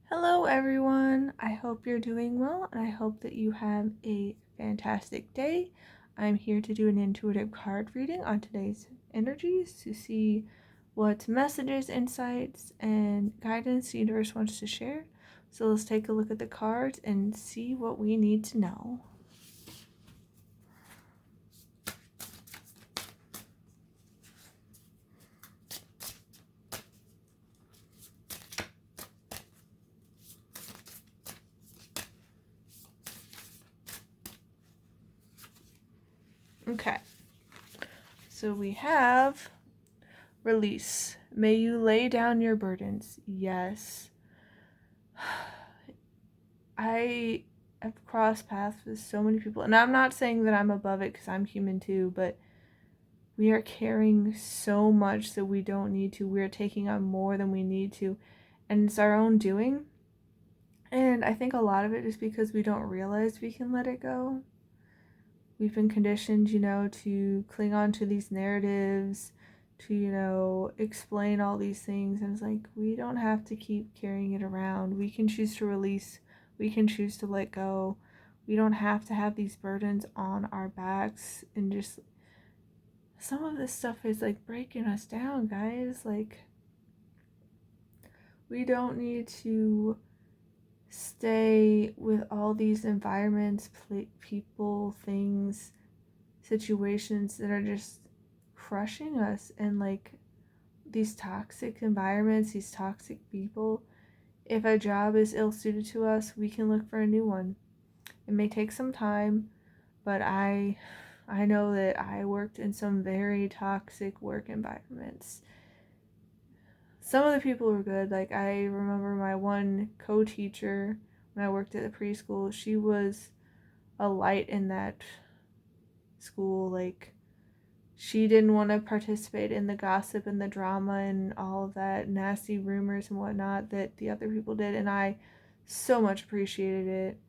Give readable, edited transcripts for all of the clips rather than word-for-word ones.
Hello, everyone. I hope you're doing well, and I hope that you have a fantastic day. I'm here to do an intuitive card reading on today's energies to see what messages, insights, and guidance the universe wants to share. So let's take a look at the cards and see what we need to know. Okay, so we have release. May you lay down your burdens. Yes. I have crossed paths with so many people, and I'm not saying that I'm above it because I'm human too, but we are carrying so much that we don't need to. We're taking on more than we need to, and it's our own doing. And I think a lot of it is because we don't realize we can let it go. We've been conditioned, to cling on to these narratives, to, explain all these things. And it's like, we don't have to keep carrying it around. We can choose to release. We can choose to let go. We don't have to have these burdens on our backs. And just some of this stuff is like breaking us down, guys. Like, we don't need to stay with all these environments, people, things, situations that are just crushing us, and like these toxic environments, these toxic people. If a job is ill suited to us, we can look for a new one. It may take some time, but I know that I worked in some very toxic work environments. Some of the people were good. Like, I remember my one co-teacher when I worked at the preschool. She was a light in that school. Like, she didn't want to participate in the gossip and the drama and all of that nasty rumors and whatnot that the other people did, and I so much appreciated it.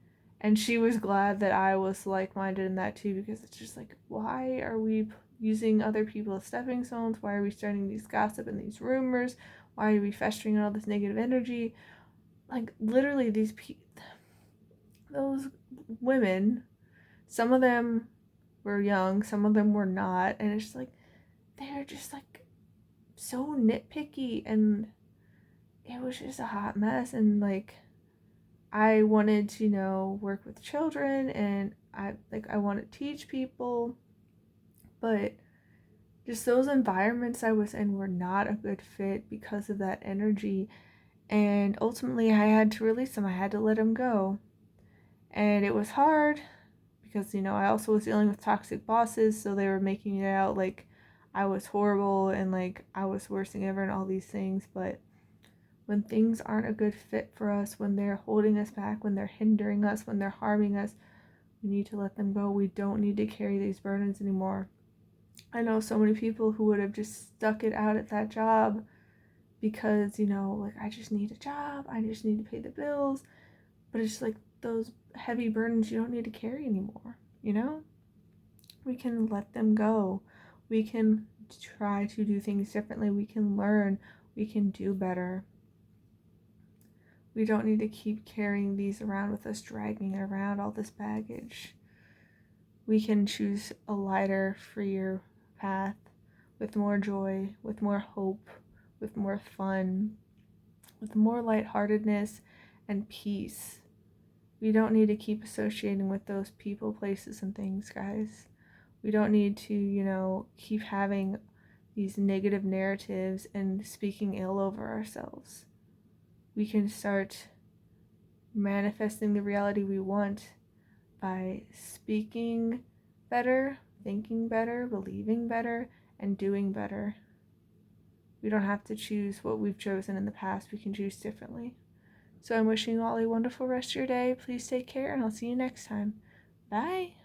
And she was glad that I was like-minded in that too, because it's just like, why are we using other people as stepping stones? Why are we starting these gossip and these rumors? Why are we festering in all this negative energy? Like, literally, those women, some of them were young, some of them were not, and it's like, they're just like so nitpicky, and it was just a hot mess. And like, I wanted to, work with children, and I want to teach people, but just those environments I was in were not a good fit because of that energy. And ultimately I had to release them. I had to let them go. And it was hard because, I also was dealing with toxic bosses, so they were making it out like I was horrible and like I was worse than ever and all these things. But when things aren't a good fit for us, when they're holding us back, when they're hindering us, when they're harming us, we need to let them go. We don't need to carry these burdens anymore. I know so many people who would have just stuck it out at that job because, like, I just need a job, I just need to pay the bills. But it's like those heavy burdens you don't need to carry anymore, We can let them go. We can try to do things differently. We can learn. We can do better. We don't need to keep carrying these around with us, dragging around all this baggage. We can choose a lighter, freer path with more joy, with more hope, with more fun, with more lightheartedness and peace. We don't need to keep associating with those people, places, and things, guys. We don't need to, keep having these negative narratives and speaking ill over ourselves. We can start manifesting the reality we want by speaking better, thinking better, believing better, and doing better. We don't have to choose what we've chosen in the past. We can choose differently. So I'm wishing you all a wonderful rest of your day. Please take care, and I'll see you next time. Bye.